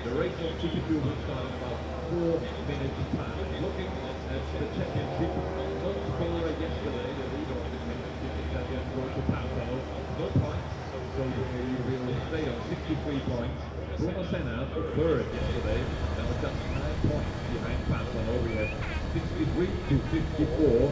The race of GP2 will start in about 4 minutes time. Looking at the championship, not for yesterday, the leader of the championship, Italian going to Paolo. No points, so we will stay on 63 points. Bruno Senna, third yesterday, now just 9 points behind Paolo. We have 63 to 54.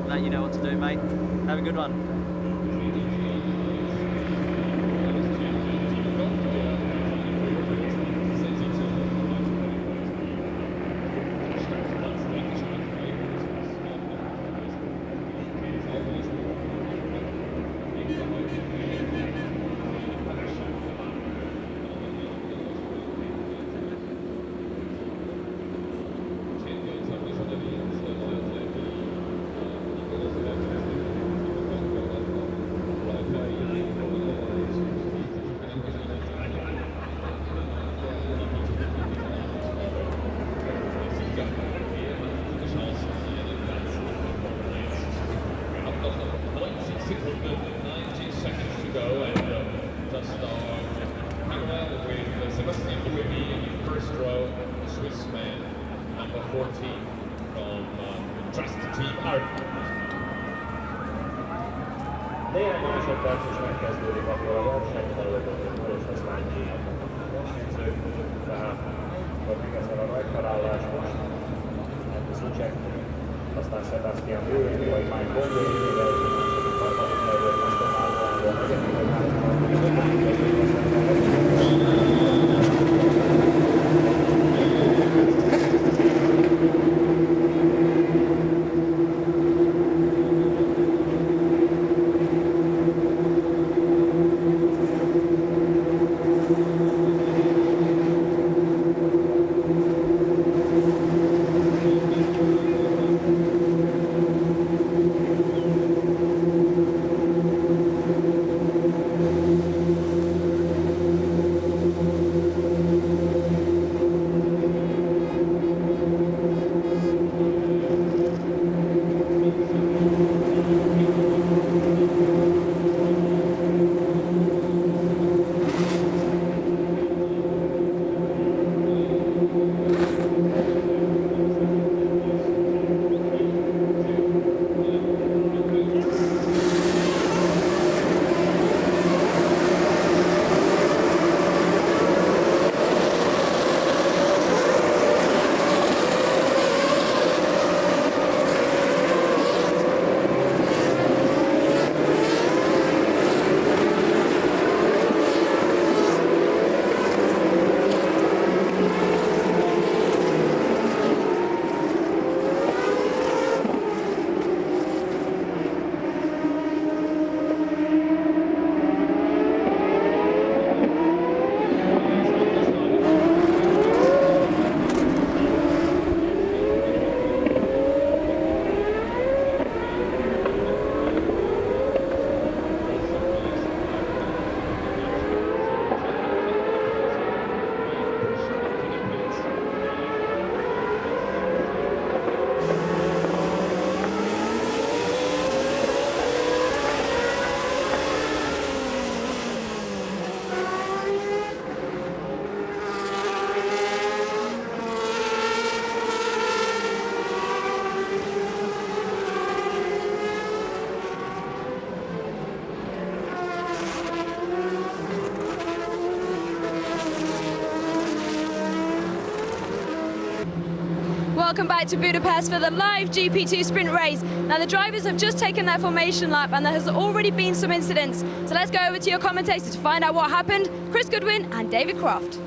That you know what to do, mate. Have a good one. Néhány másodperc is megkezdődik akkor a verseny, és aztán versenyzők, tehát Rodriguez-el a nagy felállás most, Szicek, aztán Sebastian Buemi, vagy Mike Bondé, mivel harmadik levőt azt a Márványról, negyedik a welcome back to Budapest for the live GP2 sprint race. Now the drivers have just taken their formation lap and there has already been some incidents. So let's go over to your commentators to find out what happened. Chris Goodwin and David Croft.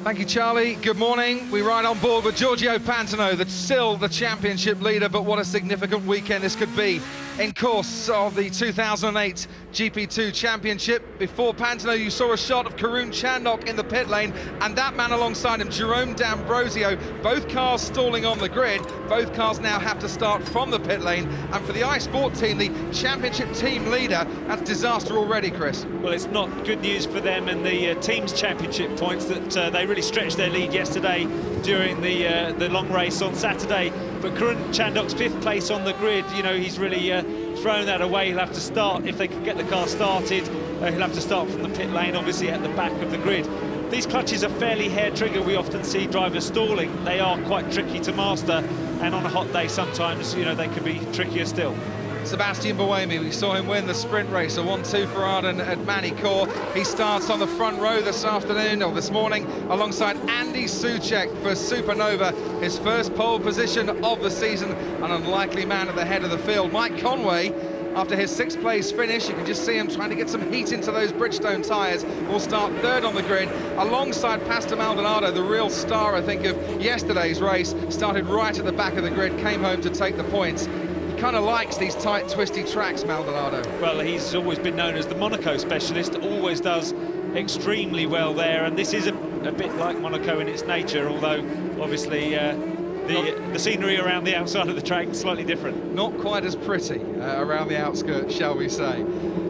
Thank you, Charlie. Good morning. We ride on board with Giorgio Pantano, that's still the championship leader, but what a significant weekend this could be in course of the 2008 GP2 championship. Before Pantano, you saw a shot of Karun Chandhok in the pit lane, and that man alongside him, Jerome D'Ambrosio, both cars stalling on the grid. Both cars now have to start from the pit lane, and for the iSport team, the championship team leader, that's disaster already, Chris. Well, it's not good news for them and the team's championship points that they really stretched their lead yesterday during the long race on Saturday. But Karun Chandhok's 5th place on the grid, you know, he's really thrown that away. He'll have to start, if they can get the car started, he'll have to start from the pit lane, obviously at the back of the grid. These clutches are fairly hair-trigger. We often see drivers stalling. They are quite tricky to master, and on a hot day sometimes, you know, they can be trickier still. Sebastian Buemi, we saw him win the sprint race, a 1-2 for Arden at Manicourt. He starts on the front row this afternoon, or this morning, alongside Andy Soucek for Supernova, his first pole position of the season, an unlikely man at the head of the field. Mike Conway, after his 6th place finish, you can just see him trying to get some heat into those Bridgestone tyres, will start 3rd on the grid, alongside Pastor Maldonado, the real star, I think, of yesterday's race, started right at the back of the grid, came home to take the points. Kind of likes these tight, twisty tracks, Maldonado. Well, he's always been known as the Monaco specialist, always does extremely well there, and this is a bit like Monaco in its nature, although obviously the scenery around the outside of the track is slightly different. Not quite as pretty around the outskirts, shall we say.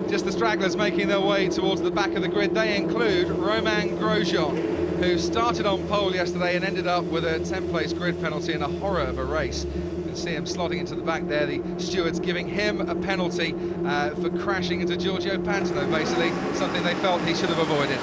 Just the stragglers making their way towards the back of the grid. They include Romain Grosjean, who started on pole yesterday and ended up with a 10th-place grid penalty in a horror of a race. See him slotting into the back there, the stewards giving him a penalty for crashing into Giorgio Pantano, basically something they felt he should have avoided.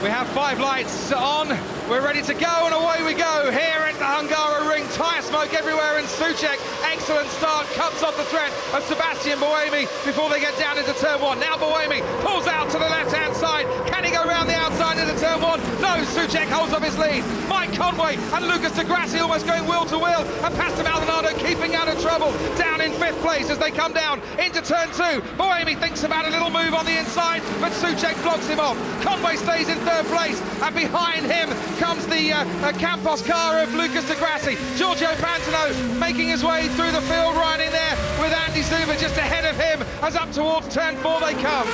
We have 5 lights on, we're ready to go, and away we go here at the Hungary Ring. Tyre smoke everywhere, and Soucek, excellent start, cuts off the threat of Sebastian Buemi before they get down into turn 1. Now Buemi pulls out to the left-hand side. Can he go round the outside into turn 1? No, Soucek holds up his lead. Mike Conway and Lucas de Grassi almost going wheel to wheel, and Pastor Maldonado keeping out of trouble, down in 5th place as they come down into turn 2. Buemi thinks about a little move on the inside, but Soucek blocks him off. Conway stays in 3rd place, and behind him comes the Campos car of Lucas de Grassi. Giorgio Pantano making his way through the field, riding there with Andy Zuber just ahead of him, as up towards turn 4 they come.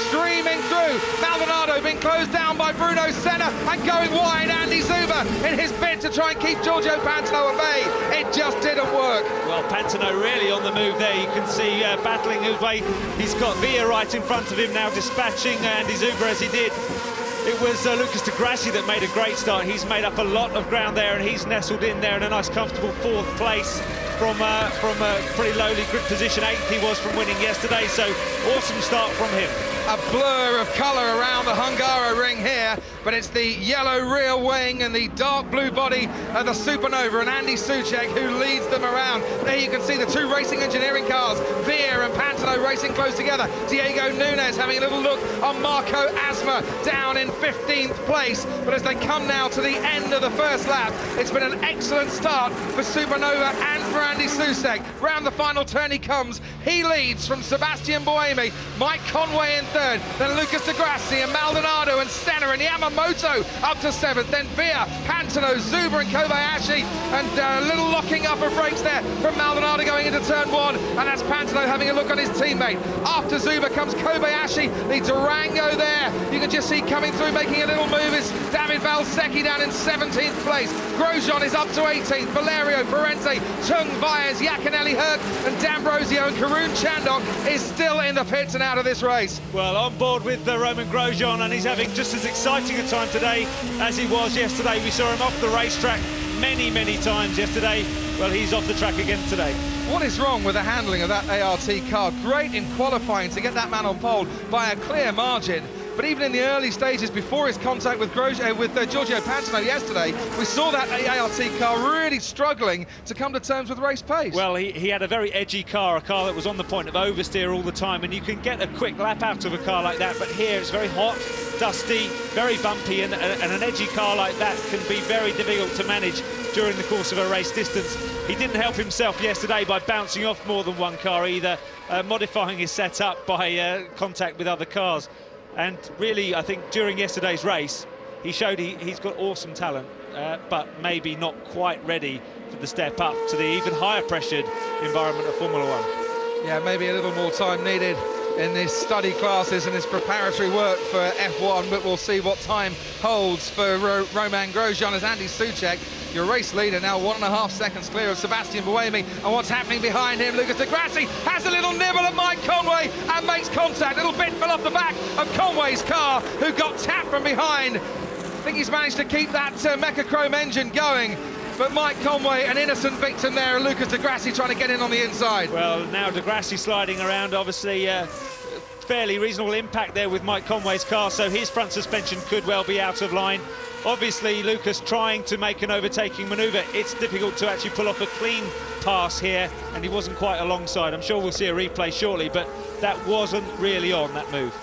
Streaming through, Maldonado being closed down by Bruno Senna, and going wide, Andy Zuber in his bid to try and keep Giorgio Pantano at bay. It just didn't work. Well, Pantano really on the move there. You can see battling his way. He's got Via right in front of him now, dispatching Andy Zuber as he did. It was Lucas de Grassi that made a great start. He's made up a lot of ground there, and he's nestled in there in a nice comfortable 4th place from a pretty lowly grid position. 8th he was from winning yesterday, so awesome start from him. A blur of colour around the Hungary Ring here, but it's the yellow rear wing and the dark blue body of the Supernova, and Andy Soucek who leads them around. There you can see the 2 racing engineering cars, Via and Pantano racing close together. Diego Nunes having a little look on Marco Asma, down in 15th place. But as they come now to the end of the first lap, it's been an excellent start for Supernova and for Andy Soucek. Round the final turn he comes. He leads from Sebastian Buemi, Mike Conway in 3rd, then Lucas de Grassi and Maldonado and Senna and Yamamoto up to 7th, then Via, Pantano, Zuber and Kobayashi, and a little locking up of brakes there from Maldonado going into turn 1, and that's Pantano having a look on his teammate. After Zuber comes Kobayashi, the Durango there. You can just see coming through, making a little move is David Valsecchi down in 17th place. Grosjean is up to 18th, Valerio Parente, Tung, Baez, Yaconelli, Herc and D'Ambrosio, and Karun Chandhok is still in the pits and out of this race. Well, on board with Romain Grosjean, and he's having just as exciting a time today as he was yesterday. We saw him off the racetrack many, many times yesterday. Well, he's off the track again today. What is wrong with the handling of that ART car? Great in qualifying to get that man on pole by a clear margin. but even in the early stages before his contact with Giorgio Pantano yesterday, we saw that ART car really struggling to come to terms with race pace. Well, he had a very edgy car, a car that was on the point of oversteer all the time, and you can get a quick lap out of a car like that, but here it's very hot, dusty, very bumpy, and an edgy car like that can be very difficult to manage during the course of a race distance. He didn't help himself yesterday by bouncing off more than one car either, modifying his setup by contact with other cars. And really, I think during yesterday's race, he showed he's got awesome talent, but maybe not quite ready for the step up to the even higher pressured environment of Formula One. Yeah, maybe a little more time needed in this study classes and this preparatory work for F1, but we'll see what time holds for Romain Grosjean as Andy Soucek, your race leader, now 1.5 seconds clear of Sebastian Buemi. And what's happening behind him? Lucas de Grassi has a little nibble at Mike Conway and makes contact. Little bit fell off the back of Conway's car, who got tapped from behind. I think he's managed to keep that Mechachrome engine going. But Mike Conway, an innocent victim there, and Lucas de Grassi trying to get in on the inside. Well, now de Grassi sliding around, obviously fairly reasonable impact there with Mike Conway's car, so his front suspension could well be out of line. Obviously, Lucas trying to make an overtaking manoeuvre. It's difficult to actually pull off a clean pass here, and he wasn't quite alongside. I'm sure we'll see a replay shortly, but that wasn't really on, that move.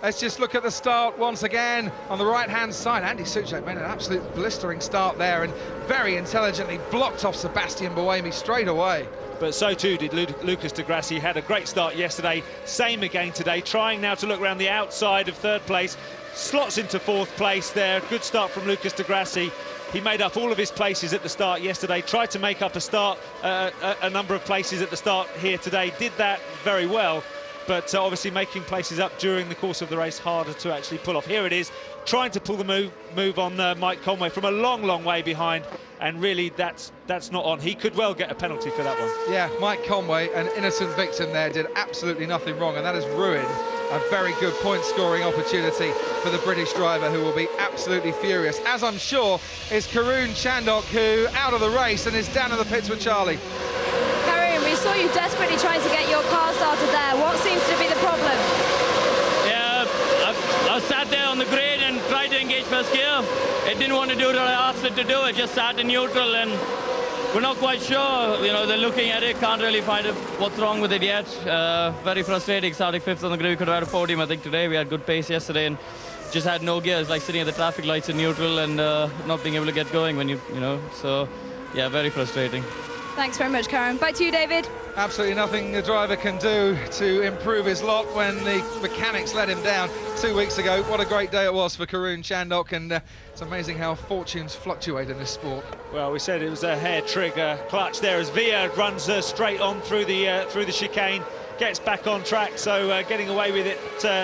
Let's just look at the start once again on the right-hand side. Andy Soucek made an absolute blistering start there and very intelligently blocked off Sebastian Buemi straight away. But so too did Lucas de Grassi. Had a great start yesterday, same again today, trying now to look around the outside of third place, slots into fourth place there. Good start from Lucas de Grassi. He made up all of his places at the start yesterday, tried to make up a number of places at the start here today, did that very well. But obviously making places up during the course of the race harder to actually pull off. Here it is, trying to pull the move on Mike Conway from a long way behind, and really that's not on. He could well get a penalty for that one. Yeah, Mike Conway, an innocent victim there, did absolutely nothing wrong, and that has ruined a very good point-scoring opportunity for the British driver, who will be absolutely furious, as I'm sure is Karun Chandhok, who out of the race and is down in the pits with Charlie. We saw you desperately trying to get your car started there. What seems to be the problem? Yeah, I sat there on the grid and tried to engage first gear. It didn't want to do what I asked it to do. It just sat in neutral, and we're not quite sure. You know, they're looking at it, can't really find what's wrong with it yet. Very frustrating, starting fifth on the grid. We could have had a podium, I think, today. We had good pace yesterday and just had no gear. It's like sitting at the traffic lights in neutral and not being able to get going when you know. So, yeah, very frustrating. Thanks very much, Karen. Back to you, David. Absolutely nothing the driver can do to improve his lot when the mechanics let him down 2 weeks ago. What a great day it was for Karun Chandhok, and it's amazing how fortunes fluctuate in this sport. Well, we said it was a hair trigger clutch there as Villa runs straight on through the chicane, gets back on track, so getting away with it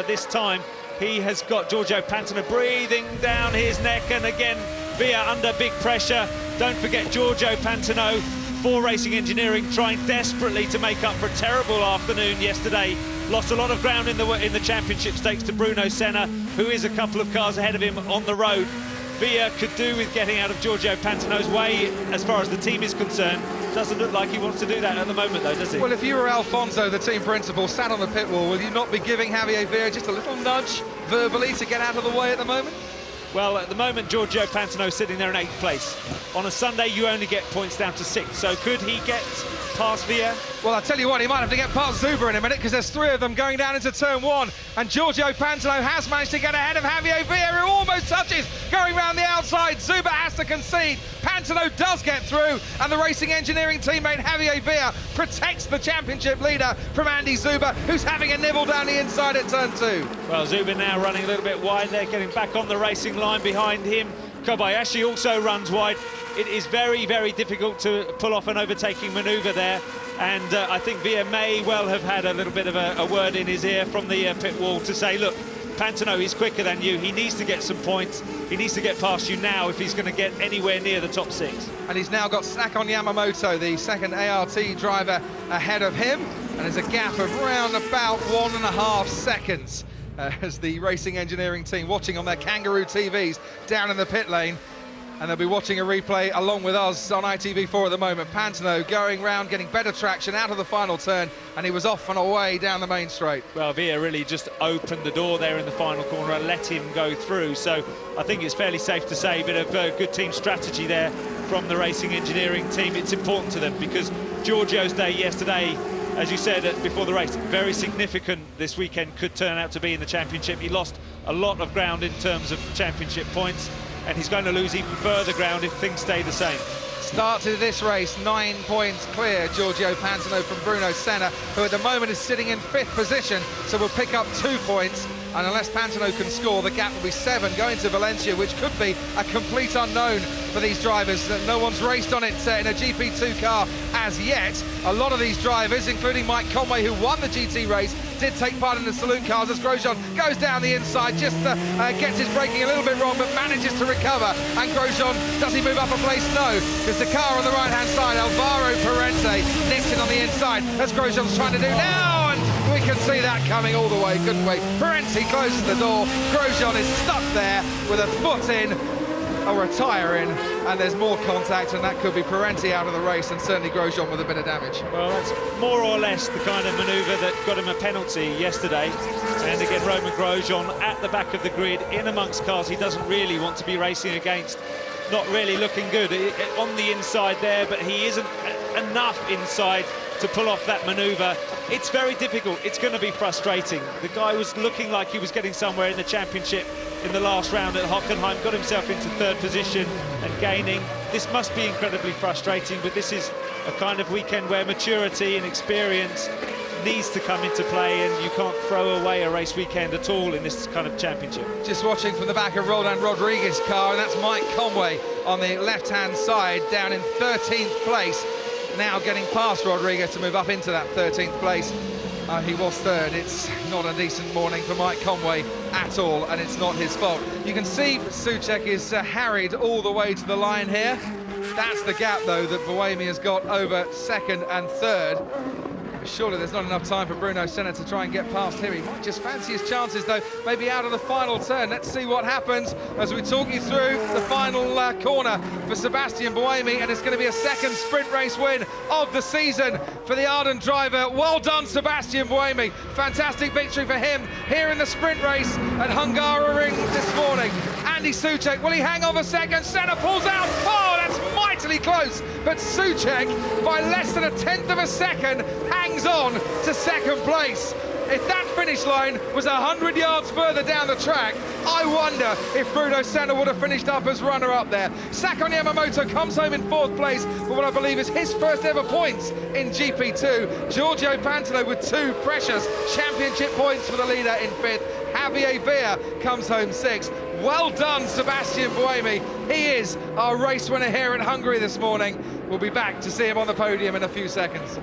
this time. He has got Giorgio Pantano breathing down his neck, and again Villa under big pressure. Don't forget Giorgio Pantano for Racing Engineering, trying desperately to make up for a terrible afternoon yesterday. Lost a lot of ground in the championship stakes to Bruno Senna, who is a couple of cars ahead of him on the road. Villa could do with getting out of Giorgio Pantano's way as far as the team is concerned. Doesn't look like he wants to do that at the moment, though, does he? Well, if you were Alfonso, the team principal, sat on the pit wall, will you not be giving Javier Villa just a little nudge verbally to get out of the way at the moment? Well, at the moment, Giorgio Pantano sitting there in 8th place. On a Sunday, you only get points down to 6th. So could he get past Villa? Well, I'll tell you what, he might have to get past Zuber in a minute, because there's 3 of them going down into turn 1. And Giorgio Pantano has managed to get ahead of Javier Villa, who almost touches, going round the outside. Zuber has to concede. Pantano does get through, and the Racing Engineering teammate Javier Villa protects the championship leader from Andy Zuber, who's having a nibble down the inside at turn 2. Well, Zuber now running a little bit wide there, getting back on the racing line behind him. Kobayashi also runs wide. It is very difficult to pull off an overtaking manoeuvre there, and I think Villa may well have had a little bit of a word in his ear from the pit wall to say, look, Pantano is quicker than you. He needs to get some points. He needs to get past you now if he's going to get anywhere near the top 6. And he's now got Sakon Yamamoto, the second ART driver, ahead of him, and there's a gap of round about 1.5 seconds. As the Racing Engineering team watching on their kangaroo TVs down in the pit lane. and they'll be watching a replay along with us on ITV4 at the moment. Pantano going round, getting better traction out of the final turn, and he was off and away down the main straight. Well, Villa really just opened the door there in the final corner and let him go through, so I think it's fairly safe to say a bit of good team strategy there from the racing engineering team. It's important to them because Giorgio's day yesterday, as you said before the race, very significant this weekend, could turn out to be in the championship. He lost a lot of ground in terms of championship points, and he's going to lose even further ground if things stay the same. Start to this race, 9 points clear, Giorgio Pantano from Bruno Senna, who at the moment is sitting in 5th position, so will pick up 2 points. And unless Pantano can score, the gap will be 7 going to Valencia, which could be a complete unknown for these drivers. No one's raced on it in a GP2 car as yet. A lot of these drivers, including Mike Conway, who won the GT race, did take part in the saloon cars as Grosjean goes down the inside, just gets his braking a little bit wrong, but manages to recover. And Grosjean, does he move up a place? No, because the car on the right-hand side, Alvaro Parente, nipped in on the inside, as Grosjean's trying to do now. We can see that coming all the way, couldn't we? Parenti closes the door, Grosjean is stuck there with a foot in, or a tyre in, and there's more contact, and that could be Parenti out of the race, and certainly Grosjean with a bit of damage. Well, that's more or less the kind of manoeuvre that got him a penalty yesterday. And again, Roman Grosjean at the back of the grid, in amongst cars he doesn't really want to be racing against. Not really looking good on the inside there, but he isn't enough inside to pull off that manoeuvre. It's very difficult. It's going to be frustrating. The guy was looking like he was getting somewhere in the championship in the last round at Hockenheim, got himself into 3rd position and gaining. This must be incredibly frustrating, but this is a kind of weekend where maturity and experience needs to come into play, and you can't throw away a race weekend at all in this kind of championship. Just watching from the back of Roland Rodriguez's car, and that's Mike Conway on the left-hand side, down in 13th place. Now getting past Rodriguez to move up into that 13th place. He was 3rd. It's not a decent morning for Mike Conway at all, and it's not his fault. You can see Souček is harried all the way to the line here. That's the gap, though, that Buemi has got over 2nd and 3rd. Surely there's not enough time for Bruno Senna to try and get past here. He might just fancy his chances, though, maybe out of the final turn. Let's see what happens as we talk you through the final corner for Sebastian Buemi, and it's going to be a 2nd sprint race win of the season for the Arden driver. Well done, Sebastian Buemi. Fantastic victory for him here in the sprint race at Hungaroring this morning. Andy Souček, will he hang on a second? Senna pulls out. Oh, that's mightily close, but Souček, by less than a 1/10 of a second, hangs on to 2nd place. If that finish line was 100 yards further down the track, I wonder if Bruno Senna would have finished up as runner-up there. Sakon Yamamoto comes home in 4th place for what I believe is his first ever points in GP2. Giorgio Pantano with 2 precious championship points for the leader in 5th. Javier Villa comes home 6th. Well done, Sebastian Buemi. He is our race winner here in Hungary this morning. We'll be back to see him on the podium in a few seconds.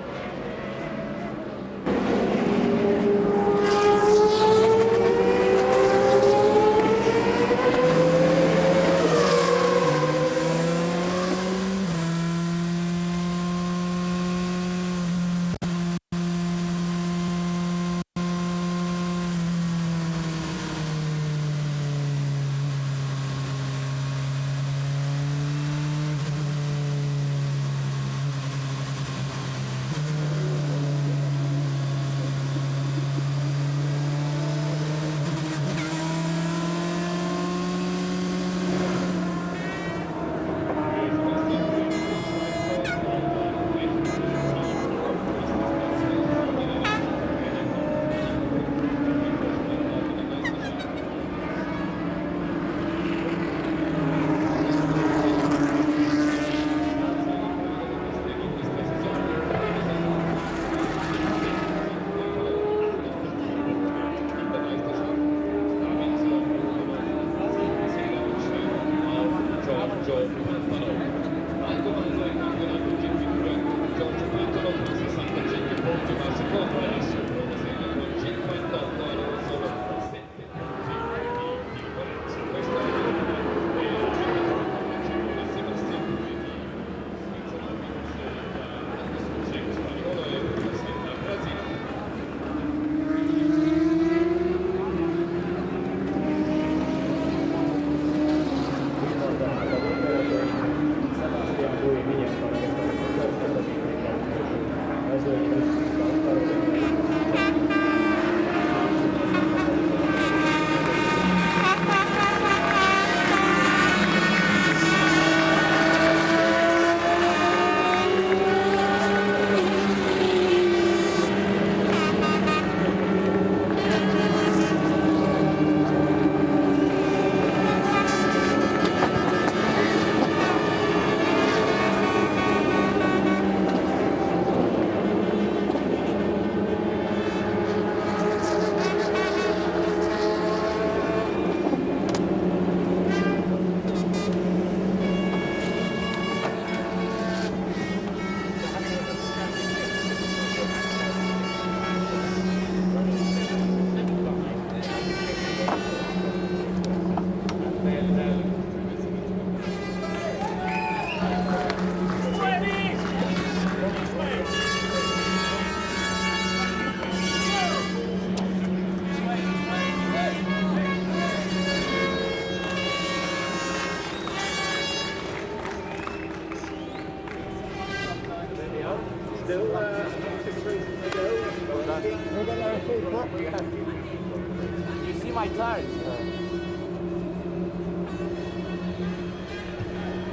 You see my tires?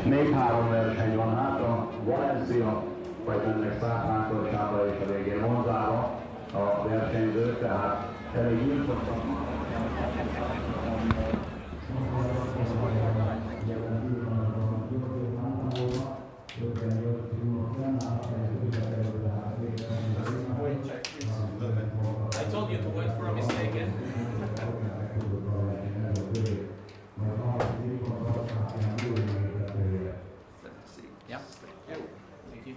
Még 3 verseny van hátra, Valencia, vagy ennek szállításra és a végén Monzára a versenyző, tehát elég nyilvántosan. I told you to wait for a mistake. Yeah. Thank you.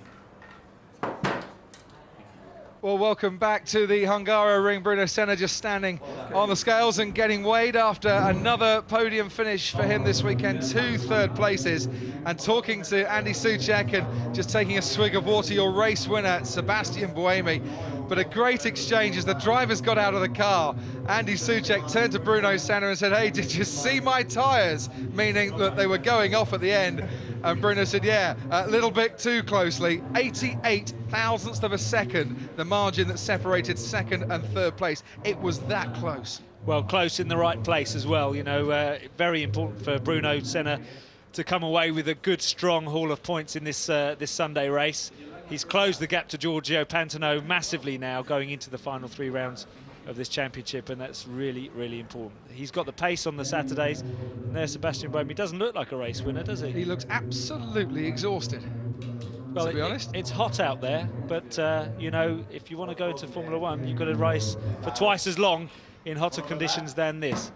Well, welcome back to the Hungary ring. Bruno Senna just standing on the scales and getting weighed after another podium finish for him this weekend, 2 third places. And talking to Andy Soucek and just taking a swig of water, your race winner, Sebastian Buemi. But a great exchange as the drivers got out of the car. Andy Soucek turned to Bruno Senna and said, "Hey, did you see my tyres?" Meaning that they were going off at the end. And Bruno said, yeah, a little bit too closely. 88 thousandths of a second, the margin that separated second and third place. It was that close. Well, close in the right place as well. You know, very important for Bruno Senna to come away with a good, strong haul of points in this this Sunday race. He's closed the gap to Giorgio Pantano massively now going into the final 3 rounds of this championship, and that's really, really important. He's got the pace on the Saturdays, and there's Sebastian Buemi. He doesn't look like a race winner, does he? He looks absolutely exhausted, well, to be honest. It's hot out there, but, you know, if you want to go into Formula One, you've got to race for twice as long in hotter conditions than this.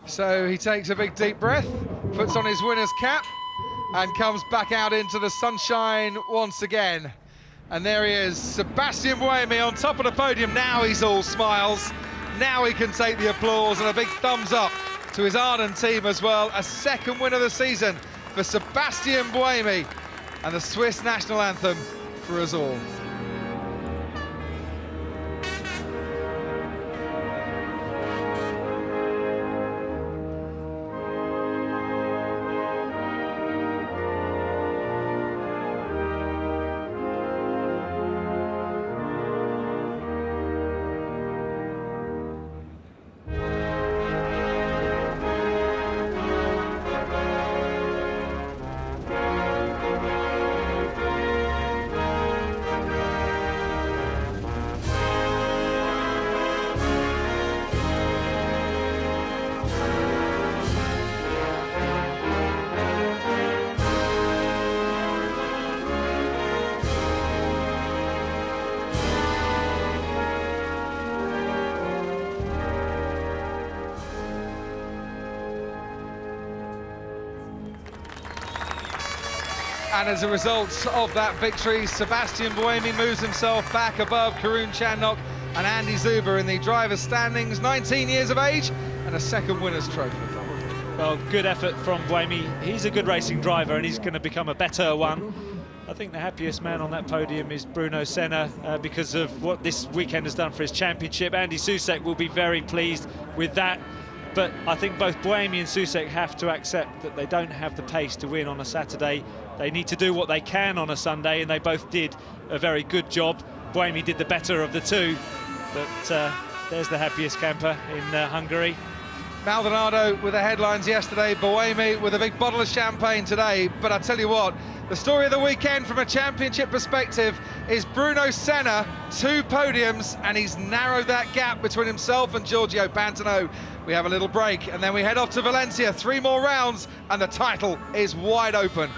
So he takes a big deep breath, puts on his winner's cap, and comes back out into the sunshine once again. And there he is, Sebastian Buemi on top of the podium. Now he's all smiles. Now he can take the applause, and a big thumbs up to his Arden team as well. A second win of the season for Sebastian Buemi, and the Swiss national anthem for us all. And as a result of that victory, Sebastian Buemi moves himself back above Karun Chandok and Andy Zuber in the driver's standings, 19 years of age and a second winner's trophy. Well, good effort from Buemi. He's a good racing driver and he's going to become a better one. I think the happiest man on that podium is Bruno Senna because of what this weekend has done for his championship. Andy Soucek will be very pleased with that. But I think both Buemi and Soucek have to accept that they don't have the pace to win on a Saturday. They need to do what they can on a Sunday, and they both did a very good job. Buemi did the better of the two, but there's the happiest camper in Hungary. Maldonado with the headlines yesterday, Buemi with a big bottle of champagne today. But I tell you what, the story of the weekend from a championship perspective is Bruno Senna, 2 podiums, and he's narrowed that gap between himself and Giorgio Pantano. We have a little break, and then we head off to Valencia, 3 more rounds, and the title is wide open.